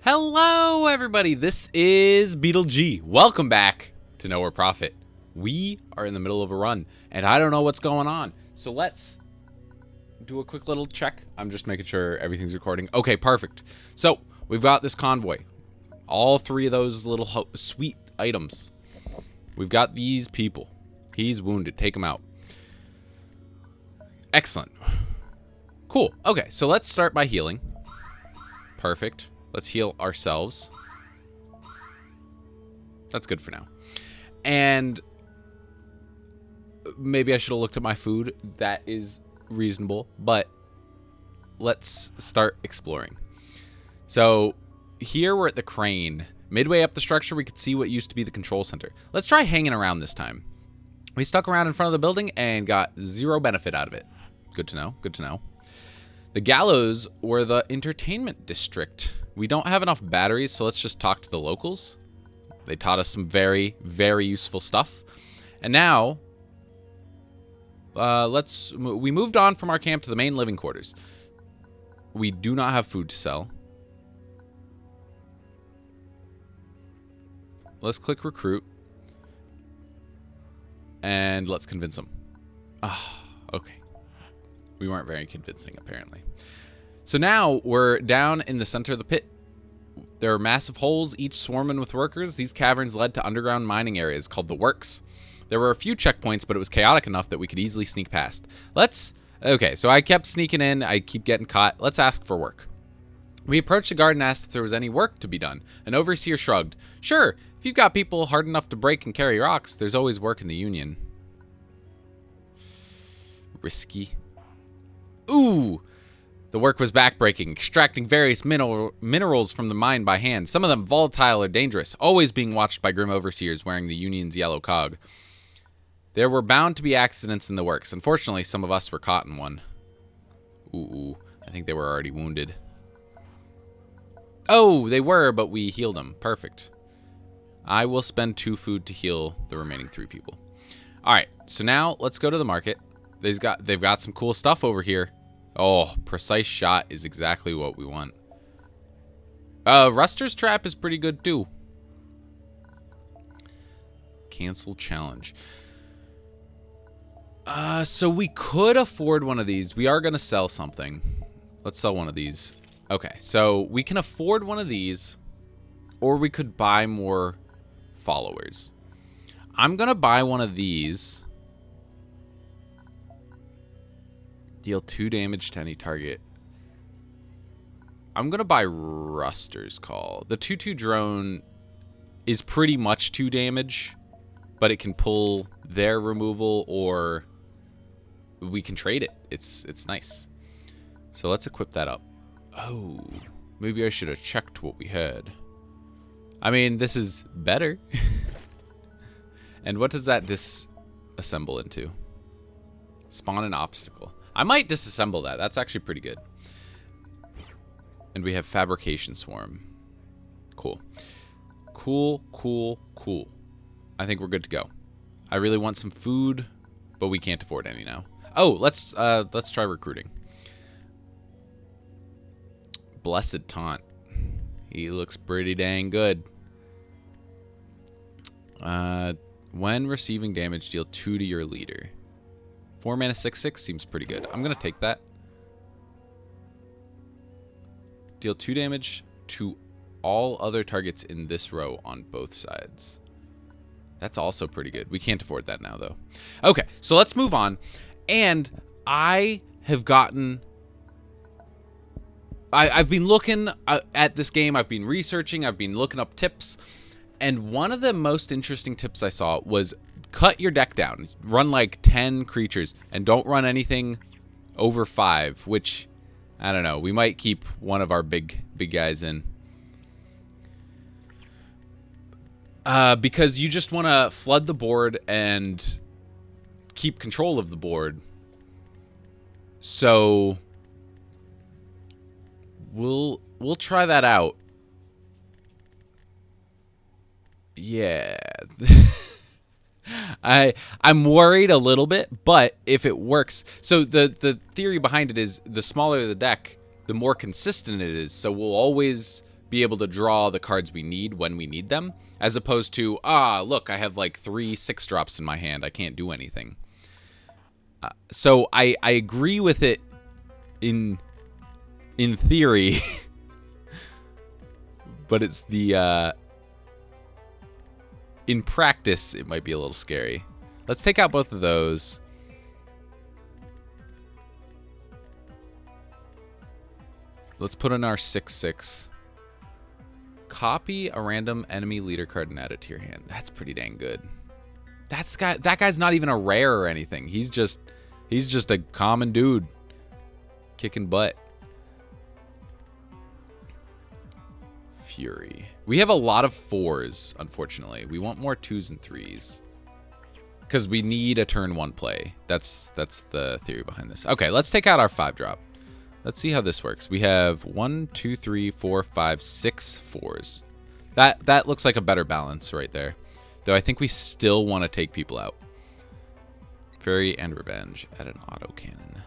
Hello, everybody. This is BeetleG. Welcome back to Nowhere Profit. We are in the middle of a run, and I don't know what's going on. So let's do a quick little check. I'm just making sure everything's recording. Okay, perfect. So we've got this convoy. All three of those little sweet items. We've got these people. He's wounded. Take him out. Excellent. Cool. Okay, so let's start by healing. Perfect. Let's heal ourselves. That's good for now. And maybe I should have looked at my food. That is reasonable. But let's start exploring. So here we're at the crane. Midway up the structure, we could see what used to be the control center. Let's try hanging around this time. We stuck around in front of the building and got zero benefit out of it. Good to know. Good to know. The gallows were the entertainment district. We don't have enough batteries, so let's just talk to the locals. They taught us some very, very useful stuff. And now, we moved on from our camp to the main living quarters. We do not have food to sell. Let's click recruit. And let's convince them. Ah, okay. We weren't very convincing, apparently. So now we're down in the center of the pit. There are massive holes, each swarming with workers. These caverns led to underground mining areas called the Works. There were a few checkpoints, but it was chaotic enough that we could easily sneak past. Okay, so I kept sneaking in. I keep getting caught. Let's ask for work. We approached the guard and asked if there was any work to be done. An overseer shrugged. Sure, if you've got people hard enough to break and carry rocks, there's always work in the Union. Risky. Ooh! The work was backbreaking, extracting various minerals from the mine by hand, some of them volatile or dangerous, always being watched by grim overseers wearing the Union's yellow cog. There were bound to be accidents in the works. Unfortunately, some of us were caught in one. Ooh, I think they were already wounded. Oh, they were, but we healed them. Perfect. I will spend 2 food to heal the remaining 3 people. All right, so now let's go to the market. They've got some cool stuff over here. Oh, precise shot is exactly what we want. Ruster's trap is pretty good too. Cancel challenge. So we could afford one of these. We are going to sell something. Let's sell one of these. Okay, so we can afford one of these, or we could buy more followers. I'm going to buy one of these. Deal 2 damage to any target. I'm going to buy Ruster's Call. The 2/2 drone is pretty much 2 damage, but it can pull their removal, or we can trade it. It's nice. So let's equip that up. Oh, maybe I should have checked what we had. I mean, this is better. And what does that disassemble into? Spawn an obstacle. I might disassemble that. That's actually pretty good. And we have Fabrication Swarm. Cool. Cool, cool, cool. I think we're good to go. I really want some food, but we can't afford any now. Oh, let's try recruiting. Blessed Taunt. He looks pretty dang good. When receiving damage, deal 2 to your leader. 4 mana 6/6 seems pretty good. I'm going to take that. Deal 2 damage to all other targets in this row on both sides. That's also pretty good. We can't afford that now, though. Okay, so let's move on. And I have gotten... I've been looking at this game. I've been researching. I've been looking up tips. And one of the most interesting tips I saw was... cut your deck down. Run like 10 creatures and don't run anything over 5, which, I don't know. We might keep one of our big guys in. Because you just want to flood the board and keep control of the board. So we'll try that out. Yeah. I'm worried a little bit, but if it works, so the theory behind it is the smaller the deck, the more consistent it is. So we'll always be able to draw the cards we need when we need them, as opposed to, look, I have like 3 6-drops in my hand. I can't do anything. So I agree with it in theory, but it's the in practice it might be a little scary. Let's take out both of those. Let's put in our 6/6. Copy a random enemy leader card and add it to your hand. That's pretty dang good. That guy's not even a rare or anything. He's just a common dude kicking butt. Fury. We have a lot of 4s, unfortunately. We want more 2s and 3s. Because we need a turn 1 play. That's the theory behind this. Okay, let's take out our 5-drop. Let's see how this works. We have 1, 2, 3, 4, 5, 6 4s. That looks like a better balance right there. Though I think we still want to take people out. Fury and Revenge at an autocannon.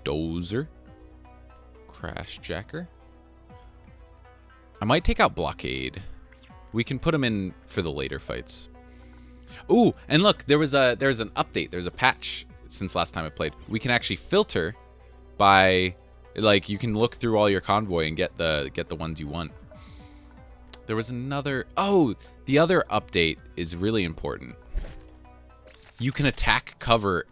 Dozer. Crash Jacker. I might take out Blockade. We can put him in for the later fights. Ooh, and look, there's an update. There's a patch since last time I played. We can actually filter by, like, you can look through all your convoy and get the ones you want. There was another, the other update is really important. You can attack cover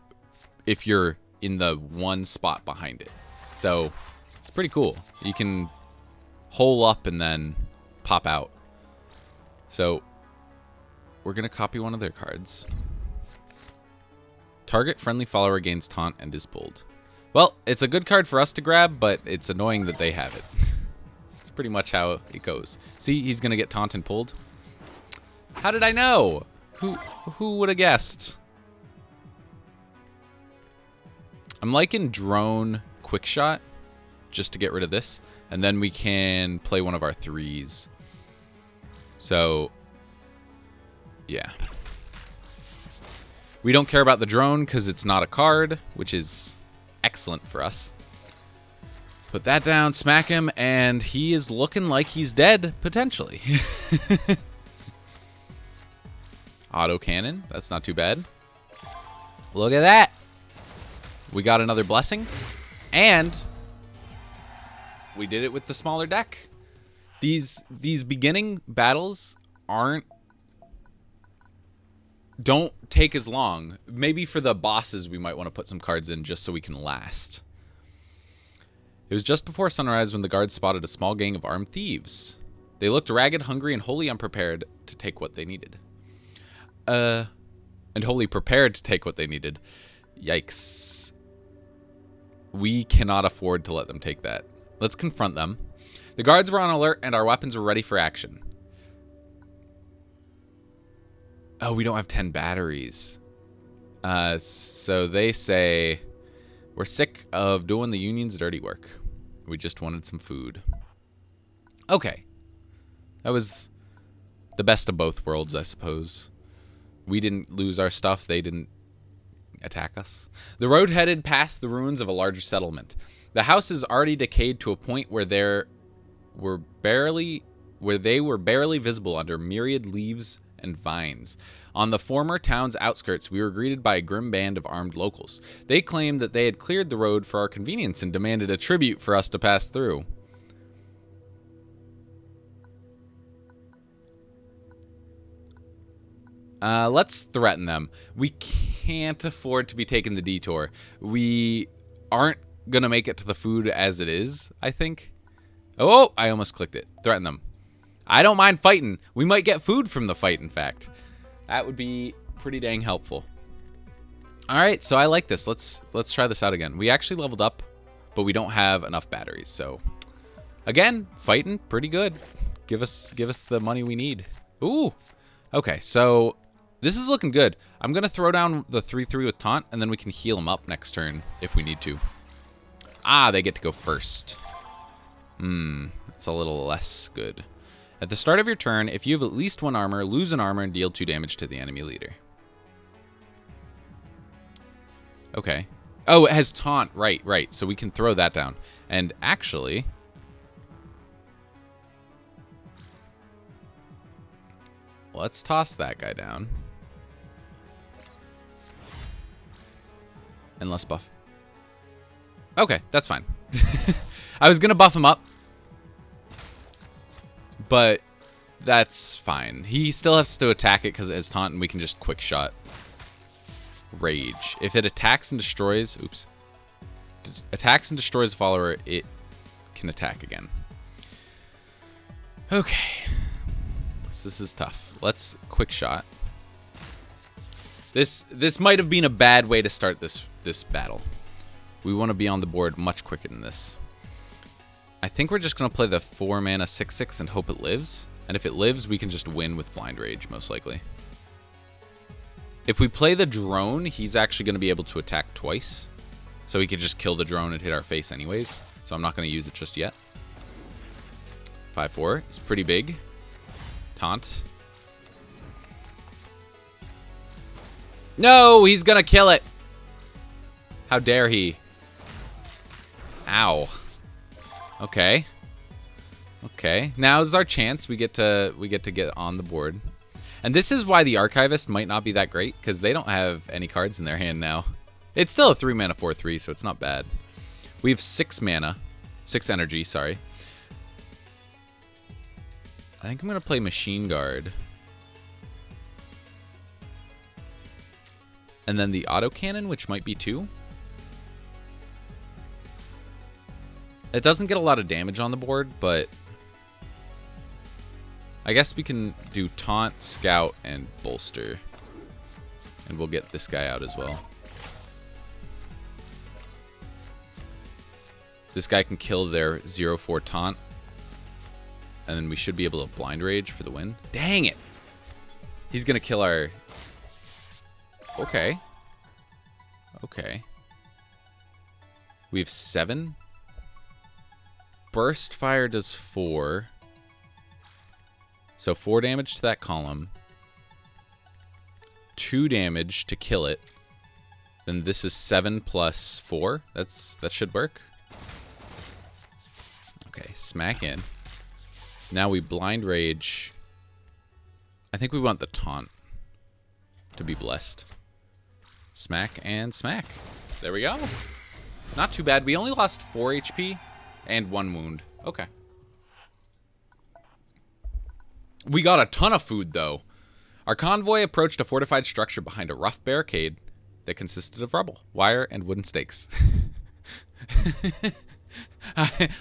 if you're in the one spot behind it. So it's pretty cool. You can hole up and then pop out. So we're going to copy one of their cards. Target friendly follower gains taunt and is pulled. Well, it's a good card for us to grab, but it's annoying that they have it. It's pretty much how it goes. See, he's going to get taunt and pulled. How did I know? Who would have guessed? I'm liking drone quick shot just to get rid of this. And then we can play one of our 3s. So, yeah. We don't care about the drone because it's not a card, which is excellent for us. Put that down, smack him, and he is looking like he's dead, potentially. Auto cannon, that's not too bad. Look at that. We got another blessing, and we did it with the smaller deck. These beginning battles don't take as long. Maybe for the bosses we might want to put some cards in just so we can last. It was just before sunrise when the guards spotted a small gang of armed thieves. They looked ragged, hungry, and wholly unprepared to take what they needed. And wholly prepared to take what they needed. Yikes. We cannot afford to let them take that. Let's confront them. The guards were on alert and our weapons were ready for action. Oh, we don't have 10 batteries. So they say, we're sick of doing the union's dirty work. We just wanted some food. Okay. That was the best of both worlds, I suppose. We didn't lose our stuff. They didn't attack us. The road headed past the ruins of a larger settlement. The houses already decayed to a point where they were barely visible under myriad leaves and vines. On the former town's outskirts, we were greeted by a grim band of armed locals. They claimed that they had cleared the road for our convenience and demanded a tribute for us to pass through. Let's threaten them. We can't afford to be taking the detour. We aren't gonna make it to the food as it is, I think. Oh, I almost clicked it. Threaten them. I don't mind fighting. We might get food from the fight, in fact. That would be pretty dang helpful. All right, so I like this. Let's try this out again. We actually leveled up, but we don't have enough batteries. So, again, fighting pretty good. Give us the money we need. Ooh. Okay, so this is looking good. I'm gonna throw down the 3/3 with taunt, and then we can heal them up next turn if we need to. Ah, they get to go first. That's a little less good. At the start of your turn, if you have at least 1 armor, lose an armor and deal 2 damage to the enemy leader. Okay. Oh, it has taunt. Right, right. So we can throw that down. And actually, let's toss that guy down. And let's buff. Okay, that's fine. I was going to buff him up, but that's fine. He still has to attack it because it has taunt, and we can just quick shot. Rage. If it attacks and destroys... Oops. Attacks and destroys a follower, it can attack again. Okay. So this is tough. Let's quick shot. This might have been a bad way to start this battle. We want to be on the board much quicker than this. I think we're just going to play the 4 mana 6/6 and hope it lives. And if it lives, we can just win with Blind Rage, most likely. If we play the drone, he's actually going to be able to attack twice. So he could just kill the drone and hit our face anyways. So I'm not going to use it just yet. 5/4 is pretty big. Taunt. No, he's going to kill it. How dare he? Ow. Okay. Okay. Now is our chance. We get to get on the board. And this is why the Archivist might not be that great, because they don't have any cards in their hand now. It's still a 3 mana 4/3, so it's not bad. We have 6 mana. 6 energy, sorry. I think I'm going to play Machine Guard. And then the Autocannon, which might be 2. It doesn't get a lot of damage on the board, but I guess we can do Taunt, Scout, and Bolster. And we'll get this guy out as well. This guy can kill their 0/4 Taunt. And then we should be able to Blind Rage for the win. Dang it! He's going to kill our... Okay. Okay. We have 7. Burst Fire does 4. So 4 damage to that column. 2 damage to kill it. Then this is 7 plus 4. That should work. Okay, smack in. Now we Blind Rage. I think we want the Taunt to be blessed. Smack and smack. There we go. Not too bad. We only lost 4 HP and 1 wound. Okay. We got a ton of food, though. Our convoy approached a fortified structure behind a rough barricade that consisted of rubble, wire, and wooden stakes.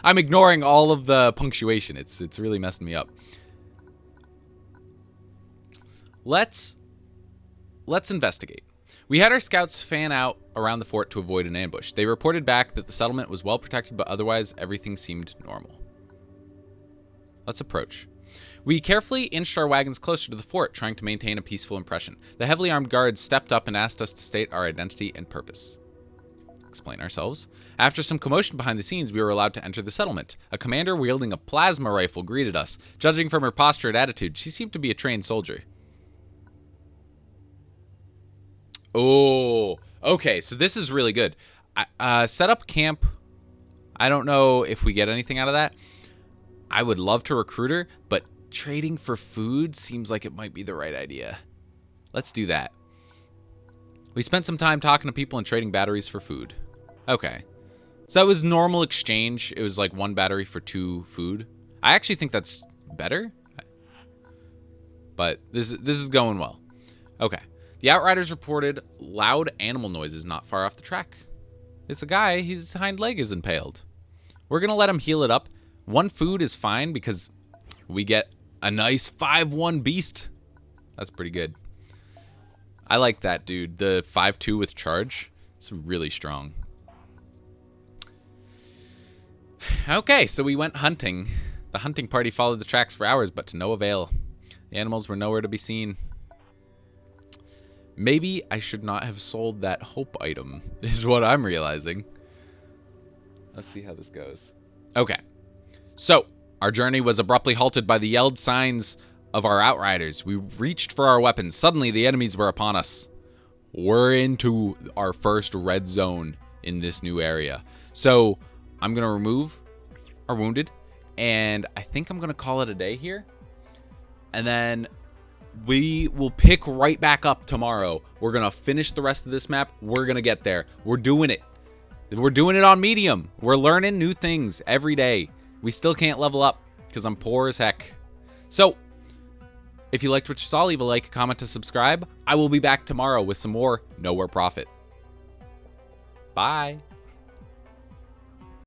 I'm ignoring all of the punctuation. It's really messing me up. Let's investigate. We had our scouts fan out around the fort to avoid an ambush. They reported back that the settlement was well protected, but otherwise everything seemed normal. Let's approach. We carefully inched our wagons closer to the fort, trying to maintain a peaceful impression. The heavily armed guards stepped up and asked us to state our identity and purpose. Explain ourselves. After some commotion behind the scenes, we were allowed to enter the settlement. A commander wielding a plasma rifle greeted us. Judging from her posture and attitude, she seemed to be a trained soldier. Oh, okay, so this is really good. Set up camp. I don't know if we get anything out of that. I would love to recruit her, but trading for food seems like it might be the right idea. Let's do that. We spent some time talking to people and trading batteries for food. Okay. So that was normal exchange. It was like 1 battery for 2 food. I actually think that's better. But this is going well. Okay. The Outriders reported loud animal noises not far off the track. It's a guy. His hind leg is impaled. We're going to let him heal it up. 1 food is fine because we get a nice 5/1 beast. That's pretty good. I like that, dude. The 5/2 with charge. It's really strong. Okay, so we went hunting. The hunting party followed the tracks for hours, but to no avail. The animals were nowhere to be seen. Maybe I should not have sold that hope item, is what I'm realizing. Let's see how this goes. Okay. So, our journey was abruptly halted by the yelled signs of our outriders. We reached for our weapons. Suddenly, the enemies were upon us. We're into our first red zone in this new area. So I'm going to remove our wounded, and I think I'm going to call it a day here. And then we will pick right back up tomorrow. We're going to finish the rest of this map. We're going to get there. We're doing it. We're doing it on medium. We're learning new things every day. We still can't level up because I'm poor as heck. So, if you liked what you saw, leave a like, a comment, to subscribe. I will be back tomorrow with some more Nowhere Profit. Bye.